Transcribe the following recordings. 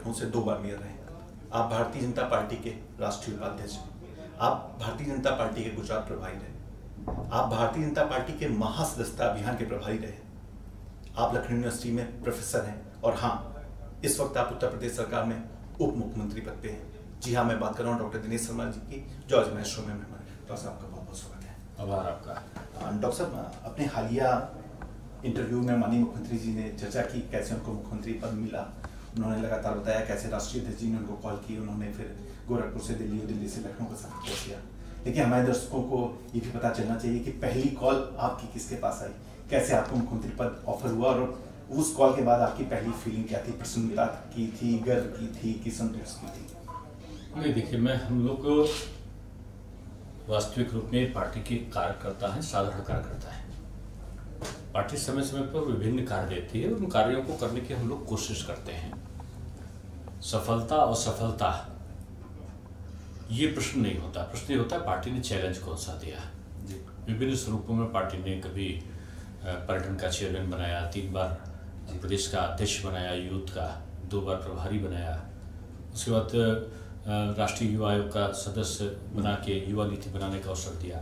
लखनऊ से 2 बार मेयर रहे। आप भारतीय जनता पार्टी के राष्ट्रीय उपाध्यक्ष, आप भारतीय जनता पार्टी के गुजरात प्रभारी रहे, आप भारतीय जनता पार्टी के महासदस्यता अभियान के प्रभारी रहे, आप लखनऊ यूनिवर्सिटी में प्रोफेसर हैं और हाँ, इस वक्त आप उत्तर प्रदेश सरकार में उप मुख्यमंत्री पद पे हैं। जी हाँ, मैं बात कर रहा हूँ डॉक्टर दिनेश शर्मा जी की, जो आज मेरे शो में मेहमान हैं। डॉक्टर साहब का बहुत बहुत स्वागत है। आभार आपका। डॉक्टर साहब, अपने हालिया इंटरव्यू में माननीय मुख्यमंत्री जी ने चर्चा की कैसे उनको मुख्यमंत्री पद मिला। उन्होंने लगातार बताया कैसे राष्ट्रीय अध्यक्ष जी ने उनको कॉल की, उन्होंने फिर गोरखपुर से दिल्ली और दिल्ली से लखनऊ का सफर तय किया। लेकिन हमारे दर्शकों को ये भी पता चलना चाहिए कि पहली कॉल आपकी किसके पास आई, कैसे आपको मुख्यमंत्री पद ऑफर हुआ और उस कॉल के बाद आपकी पहली फीलिंग क्या थी? प्रसन्नता की थी, गर्व की थी कि संतोष की थी? नहीं, देखिए, मैं हम लोग को वास्तविक रूप में पार्टी के कार्यकर्ता हैं, साधारण कार्यकर्ता हैं। पार्टी समय समय पर विभिन्न कार्य देती है, उन कार्यों को करने की हम लोग कोशिश करते हैं। सफलता और असफलता ये प्रश्न नहीं होता। प्रश्न ये होता है पार्टी ने चैलेंज कौन सा दिया। विभिन्न स्वरूपों में पार्टी ने कभी पर्यटन का चेयरमैन बनाया, 3 बार प्रदेश का अध्यक्ष बनाया, यूथ का 2 बार प्रभारी बनाया, उसके बाद राष्ट्रीय युवा आयोग का सदस्य बना के युवा नीति बनाने का अवसर दिया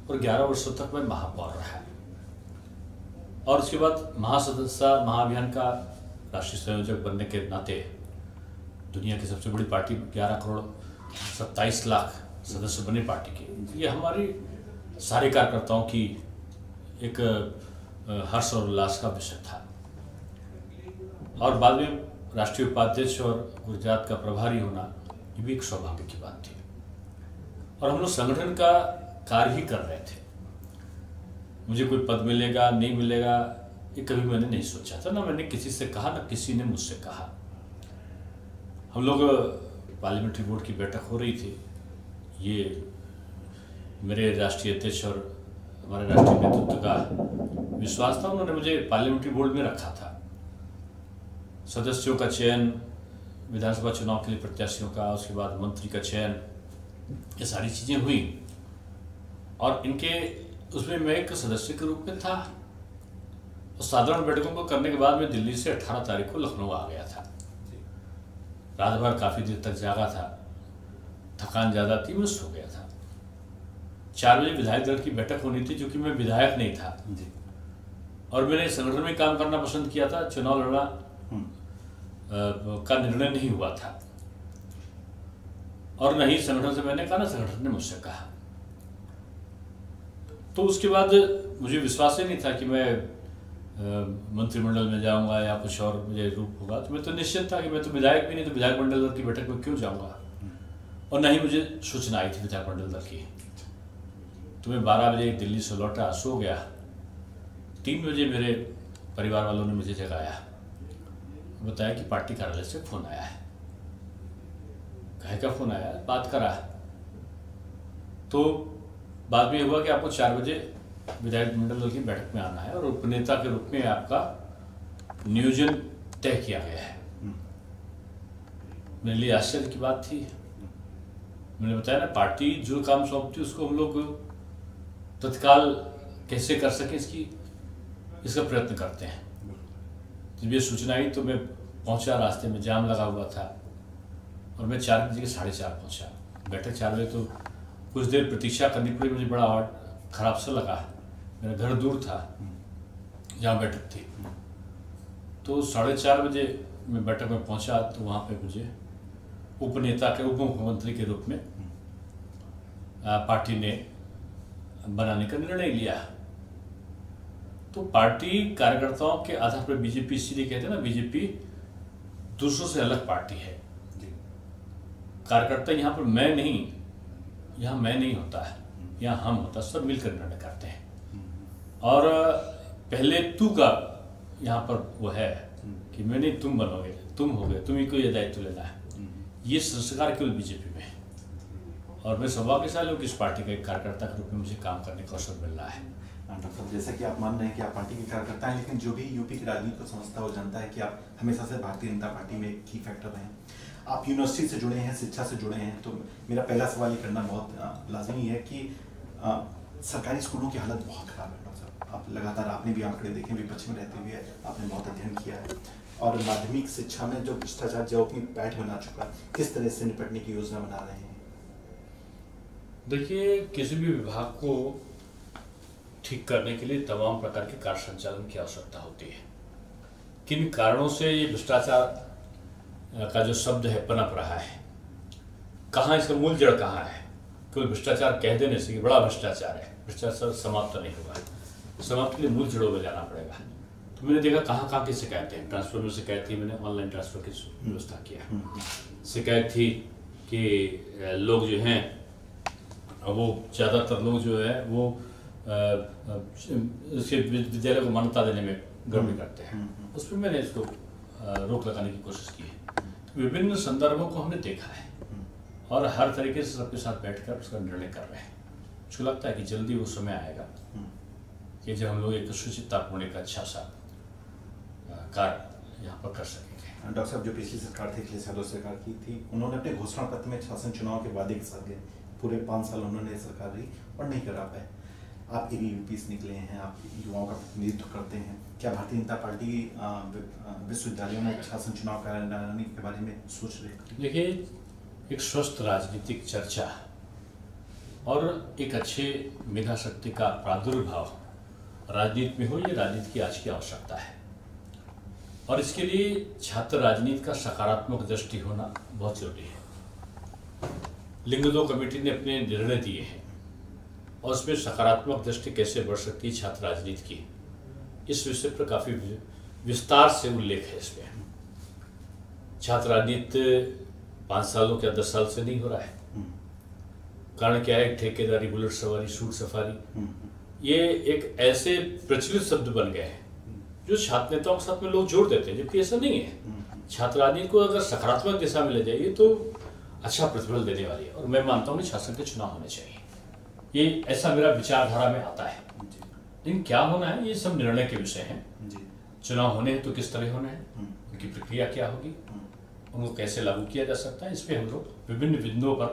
और 11 वर्षों तक मैं महापौर रहा और उसके बाद महासदस्यता महाअभियान का राष्ट्रीय संयोजक बनने के नाते दुनिया की सबसे बड़ी पार्टी 11 करोड़ 27 लाख सदस्य बने पार्टी के। ये हमारी सारे कार्यकर्ताओं की एक हर्ष और उल्लास का विषय था और बाद में राष्ट्रीय उपाध्यक्ष और गुजरात का प्रभारी होना ये भी एक सौभाग्य की बात थी और हम लोग संगठन का कार्य ही कर रहे थे। मुझे कोई पद मिलेगा नहीं मिलेगा ये कभी मैंने नहीं सोचा था, ना मैंने किसी से कहा, ना किसी ने मुझसे कहा। हम लोग पार्लियामेंट्री बोर्ड की बैठक हो रही थी, ये मेरे राष्ट्रीय अध्यक्ष और हमारे राष्ट्रीय नेतृत्व का विश्वास था। उन्होंने मुझे पार्लियामेंट्री बोर्ड में रखा था। सदस्यों का चयन, विधानसभा चुनाव के लिए प्रत्याशियों का, उसके बाद मंत्री का चयन, ये सारी चीज़ें हुई और इनके उसमें मैं एक सदस्य के रूप में था। और साधारण बैठकों को करने के बाद मैं दिल्ली से 18 तारीख को लखनऊ आ गया था। रात भर काफ़ी देर तक जागा था, थकान ज़्यादा थी, मैं सो गया था। 4 बजे विधायक दल की बैठक होनी थी, क्योंकि मैं विधायक नहीं था और मैंने संगठन में काम करना पसंद किया था। चुनाव लड़ना का निर्णय नहीं हुआ था और नहीं संगठन से मैंने कहा, ना संगठन ने मुझसे कहा। तो उसके बाद मुझे विश्वास ही नहीं था कि मैं मंत्रिमंडल में जाऊंगा या कुछ और मुझे रूप होगा। तो मैं तो निश्चित था कि मैं तो विधायक भी नहीं, तो विधायक मंडल दल की बैठक में क्यों जाऊंगा। और ना ही मुझे सूचना आई थी विधायक मंडल दल की। तो मैं 12 बजे दिल्ली से लौटा, सो गया। 3 बजे मेरे परिवार वालों ने मुझे जगाया, बताया कि पार्टी कार्यालय से फोन आया है। कहे का फोन आया, बात करा। तो बाद में हुआ कि आपको 4 बजे विधायक मंडल दल की बैठक में आना है और उपनेता के रूप में आपका नियोजन तय किया गया है। मेरे लिए आश्चर्य की बात थी। मैंने बताया ना, पार्टी जो काम सौंपती उसको हम लोग तत्काल कैसे कर सकें इसका प्रयत्न करते हैं। जब ये सूचना आई तो मैं पहुंचा, रास्ते में जाम लगा हुआ था और मैं 4 बजे के 4:30 पहुंचा। बैठक 4 बजे, तो कुछ देर प्रतीक्षा करनी पड़ी। मुझे बड़ा खराब सा लगा। मेरा घर दूर था जहाँ बैठक थी। तो 4:30 बजे मैं बैठक में पहुंचा तो वहाँ पे मुझे उपनेता के, उप मुख्यमंत्री के रूप में पार्टी ने बनाने का निर्णय लिया। तो पार्टी कार्यकर्ताओं के आधार पर बीजेपी, इसीलिए कहते हैं ना, बीजेपी दूसरों से अलग पार्टी है। कार्यकर्ता यहाँ पर मैं नहीं होता है, यहाँ हम होता, सब मिलकर निर्णय करते हैं। और पहले तू का यहाँ पर वो है कि मैं नहीं, तुम बनोगे, तुम होगे, तुम्ही को ये दायित्व लेना है। ये संस्कार केवल बीजेपी में है और मैं सौभाग्यशाली हूँ कि इस पार्टी का एक कार्यकर्ता के रूप में मुझे काम करने का अवसर मिल रहा है। डॉक्टर साहब, जैसा कि आप मान रहे हैं कि आप पार्टी के कार्यकर्ता हैं, लेकिन जो भी यूपी की राजनीति को समझता है वो जानता है कि आप हमेशा से भारतीय जनता पार्टी में की फैक्टर रहे हैं। आप यूनिवर्सिटी से जुड़े हैं, शिक्षा से जुड़े हैं, तो मेरा पहला सवाल ये करना बहुत लाजमी है कि सरकारी स्कूलों की हालत बहुत खराब है। डॉक्टर साहब, आप लगातार, आपने भी आंकड़े देखे, विपक्ष में रहते हुए आपने बहुत अध्ययन किया है। और माध्यमिक शिक्षा में जो भ्रष्टाचार जो अपनी पैठ बना चुका है, किस तरह से निपटने की योजना बना रहे हैं? देखिए, किसी भी विभाग को ठीक करने के लिए तमाम प्रकार के कार्य संचालन की आवश्यकता होती है। किन कारणों से ये भ्रष्टाचार का जो शब्द है पनप रहा है, कहाँ इसका मूल जड़ कहाँ है? केवल भ्रष्टाचार कह देने से कि बड़ा भ्रष्टाचार है, भ्रष्टाचार समाप्त नहीं होगा। समाप्त के लिए मूल जड़ों में जाना पड़ेगा। तो मैंने देखा कहाँ कहाँ की शिकायतें हैं। ट्रांसफर में शिकायत थी, मैंने ऑनलाइन ट्रांसफर की व्यवस्था किया। शिकायत थी कि लोग जो हैं वो ज़्यादातर लोग जो है वो इसके विद्यालय को मान्यता देने में गड़बड़ी करते हैं। उस पर मैंने इसको रोक लगाने की कोशिश की है। तो विभिन्न संदर्भों को हमने देखा है और हर तरीके से सबके साथ बैठकर उसका निर्णय कर रहे हैं। मुझको लगता है कि जल्दी वो समय आएगा कि जब हम लोग एक सुचितापूर्ण एक अच्छा सा कार्य यहाँ पर कर सकेंगे। डॉक्टर साहब, जो पिछली सरकार थी, अखिलेश यादव सरकार की थी, उन्होंने अपने घोषणा पत्र में शासन चुनाव के वादे के साथ गए। पूरे 5 साल उन्होंने सरकार रही और नहीं करा पाए। आप ABVP से निकले हैं, आप युवाओं का प्रतिनिधित्व करते हैं। क्या भारतीय जनता पार्टी विश्वविद्यालयों में शासन चुनाव कराने के बारे में सोच रही है? देखिए, एक स्वस्थ राजनीतिक चर्चा और एक अच्छे मेधा शक्ति का प्रादुर्भाव राजनीति में हो, ये राजनीति की आज की आवश्यकता है। और इसके लिए छात्र राजनीति का सकारात्मक दृष्टि होना बहुत जरूरी है। लिंग 2 कमेटी ने अपने निर्णय दिए हैं और उसमें सकारात्मक दृष्टि कैसे बढ़ सकती है छात्र राजनीति की, इस विषय पर काफ़ी विस्तार से उल्लेख है। इसमें छात्र राजनीति 5 सालों या 10 साल से नहीं हो रहा है। कारण क्या है? ठेकेदारी, बुलेट सवारी, सूट सफारी, ये एक ऐसे प्रचलित शब्द बन गए हैं जो छात्र नेताओं के साथ में लोग जोड़ देते हैं, जबकि ऐसा नहीं है। छात्र राजनीति को अगर सकारात्मक दिशा में ले जाइए तो अच्छा प्रतिफल देने वाली है। और मैं मानता हूँ कि शासन के चुनाव होने चाहिए, ये ऐसा मेरा विचारधारा में आता है। लेकिन क्या होना है, ये सब निर्णय के विषय हैं। चुनाव होने हैं तो किस तरह होने हैं, उनकी प्रक्रिया क्या होगी, उनको कैसे लागू किया जा सकता है, इस पर हम लोग विभिन्न बिंदुओं पर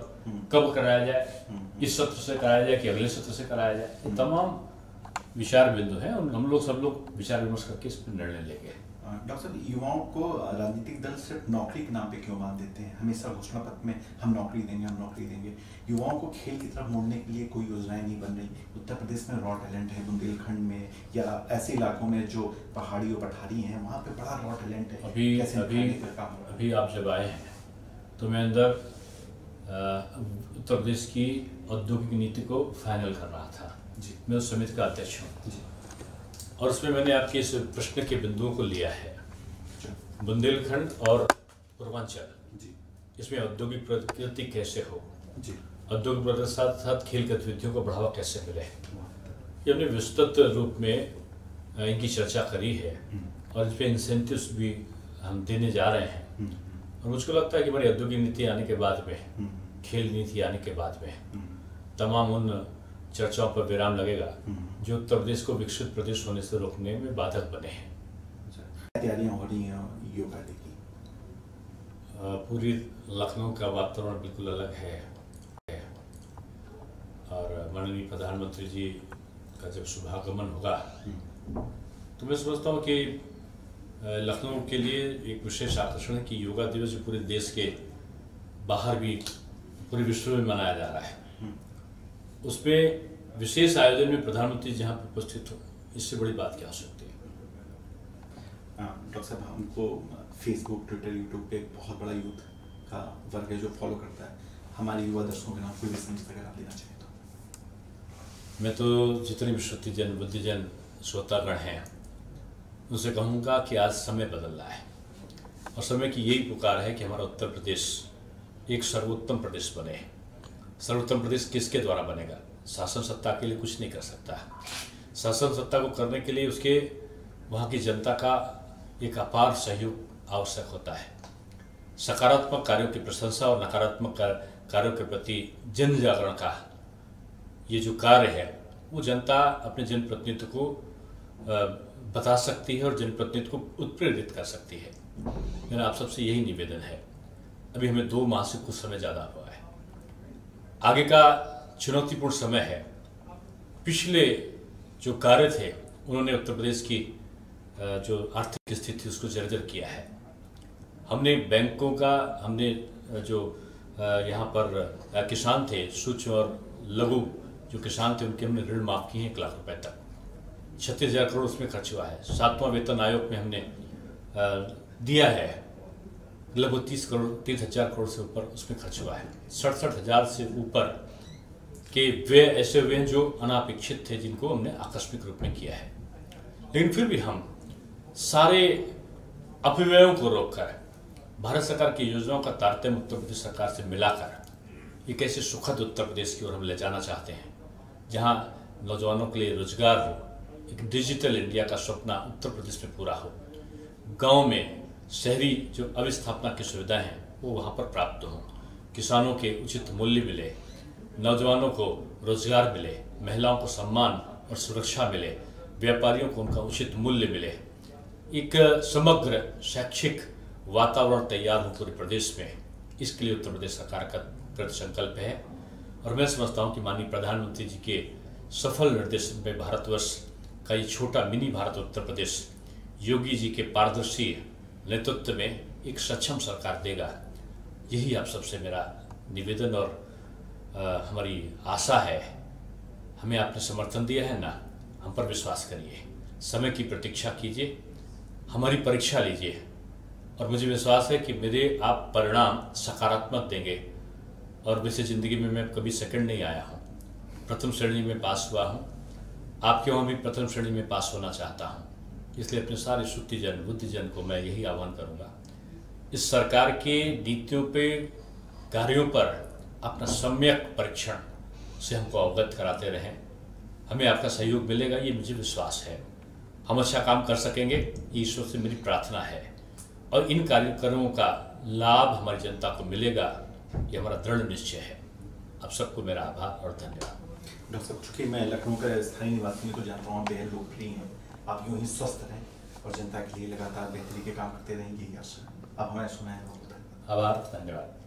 कब कराया जाए, इस सत्र से कराया जाए कि अगले सत्र से कराया जाए, तमाम विचार बिंदु हैं। और हम लोग सब लोग विचार विमर्श करके इस पर निर्णय लेंगे। डॉक्टर साहब, युवाओं को राजनीतिक दल सिर्फ नौकरी के नाम पे क्यों बांध देते हैं? हमेशा घोषणा पत्र में हम नौकरी देंगे, हम नौकरी देंगे। युवाओं को खेल की तरफ मोड़ने के लिए कोई योजनाएं नहीं बन रही। उत्तर प्रदेश में रॉ टैलेंट है, बुंदेलखंड में या ऐसे इलाकों में जो पहाड़ी और पठारी हैं, वहाँ पे बड़ा रॉ टैलेंट है। अभी आप जब आए हैं तो मैं अंदर उत्तर प्रदेश की औद्योगिक नीति को फाइनल कर रहा था। मैं उस समिति का अध्यक्ष हूँ और उसमें मैंने आपके इस प्रश्न के बिंदुओं को लिया है। बुंदेलखंड और पूर्वांचल, इसमें औद्योगिक प्रगति कैसे हो, औद्योगिक प्रगति के साथ साथ खेल गतिविधियों को बढ़ावा कैसे मिले, ये हमने विस्तृत रूप में इनकी चर्चा करी है और इस पर इंसेंटिव्स भी हम देने जा रहे हैं। और मुझको लगता है कि हमारी औद्योगिक नीति आने के बाद में, खेल नीति आने के बाद में तमाम उन चर्चाओं पर विराम लगेगा जो उत्तर प्रदेश को विकसित प्रदेश होने से रोकने में बाधक बने हैं। तैयारियां हो रही हैं योगा की? पूरी लखनऊ का वातावरण बिल्कुल अलग है और माननीय प्रधानमंत्री जी का जब शुभागमन होगा तो मैं समझता हूँ कि लखनऊ के लिए एक विशेष आकर्षण है कि योगा दिवस पूरे देश के बाहर भी पूरे विश्व में मनाया जा रहा है। उसमें विशेष आयोजन में प्रधानमंत्री जहाँ पर उपस्थित हो, इससे बड़ी बात क्या हो सकती है? डॉक्टर साहब, हमको फेसबुक, ट्विटर, यूट्यूब पे एक बहुत बड़ा यूथ का वर्ग है जो फॉलो करता है। हमारे युवा दर्शकों के नाम कोई भी संदेश अगर आप देना चाहें तो। मैं तो जितने भी श्रुतिजन, बुद्धिजन, श्रोतागण हैं उनसे कहूँगा कि आज समय बदल रहा है और समय की यही पुकार है कि हमारा उत्तर प्रदेश एक सर्वोत्तम प्रदेश बने। सर्वोत्तम प्रदेश किसके द्वारा बनेगा? शासन सत्ता के लिए कुछ नहीं कर सकता। शासन सत्ता को करने के लिए उसके वहाँ की जनता का एक अपार सहयोग आवश्यक होता है। सकारात्मक कार्यों की प्रशंसा और नकारात्मक कार्यों के प्रति जन जागरण का ये जो कार्य है वो जनता अपने जनप्रतिनिधित्व को बता सकती है और जनप्रतिनिधित्व को उत्प्रेरित कर सकती है। मेरा आप सबसे यही निवेदन है। अभी हमें 2 माह से कुछ समय ज़्यादा हुआ है, आगे का चुनौतीपूर्ण समय है। पिछले जो कार्य थे उन्होंने उत्तर प्रदेश की जो आर्थिक स्थिति उसको जर्जर किया है। हमने बैंकों का, हमने जो यहाँ पर किसान थे, सूक्ष्म और लघु जो किसान थे, उनके हमने ऋण माफ़ किए 1 लाख रुपए तक। 36,000 करोड़ उसमें खर्च हुआ है। 7वां वेतन आयोग में हमने दिया है, लगभग 30,000 करोड़ से ऊपर उसमें खर्च हुआ है। 67,000 से ऊपर के व्यय ऐसे हुए हैं जो अनापेक्षित थे, जिनको हमने आकस्मिक रूप में किया है। लेकिन फिर भी हम सारे अपव्ययों को रोककर भारत सरकार की योजनाओं का तारतम्य उत्तर प्रदेश सरकार से मिलाकर एक ऐसे सुखद उत्तर प्रदेश की ओर हम ले जाना चाहते हैं, जहां नौजवानों के लिए रोजगार हो, एक डिजिटल इंडिया का सपना उत्तर प्रदेश में पूरा हो, गांव में शहरी जो अवस्थापना की सुविधाएं हैं वो वहां पर प्राप्त हों, किसानों के उचित मूल्य मिले, नौजवानों को रोजगार मिले, महिलाओं को सम्मान और सुरक्षा मिले, व्यापारियों को उनका उचित मूल्य मिले, एक समग्र शैक्षिक वातावरण तैयार हो पूरे प्रदेश में। इसके लिए उत्तर प्रदेश सरकार का कृत संकल्प है। और मैं समझता हूँ कि माननीय प्रधानमंत्री जी के सफल निर्देशन में भारतवर्ष का ये छोटा मिनी भारत उत्तर प्रदेश योगी जी के पारदर्शी नेतृत्व में एक सक्षम सरकार देगा। यही आप सबसे मेरा निवेदन और हमारी आशा है। हमें आपने समर्थन दिया है ना, हम पर विश्वास करिए, समय की प्रतीक्षा कीजिए, हमारी परीक्षा लीजिए और मुझे विश्वास है कि मेरे आप परिणाम सकारात्मक देंगे। और वैसे ज़िंदगी में मैं कभी सेकंड नहीं आया हूँ, प्रथम श्रेणी में पास हुआ हूँ। आपके वहाँ भी प्रथम श्रेणी में पास होना चाहता हूँ। इसलिए अपने सारे श्रुतिजन बुद्धिजन को मैं यही आह्वान करूँगा, इस सरकार के नीतियों पे, कार्यों पर अपना सम्यक परीक्षण से हमको अवगत कराते रहें। हमें आपका सहयोग मिलेगा, ये मुझे विश्वास है। हम अच्छा काम कर सकेंगे, ये ईश्वर से मेरी प्रार्थना है। और इन कार्यक्रमों का लाभ हमारी जनता को मिलेगा, ये हमारा दृढ़ निश्चय है। आप सबको मेरा आभार और धन्यवाद। डॉक्टर साहब, चूँकि मैं लखनऊ का स्थायी निवासी हूँ तो जानता हूँ बेहद लोकप्रिय हैं। आप यूँ ही स्वस्थ रहें और जनता के लिए लगातार बेहतरी के काम करते रहेंगे, यही आशा। आप हमें सुनाएं। आभार, धन्यवाद।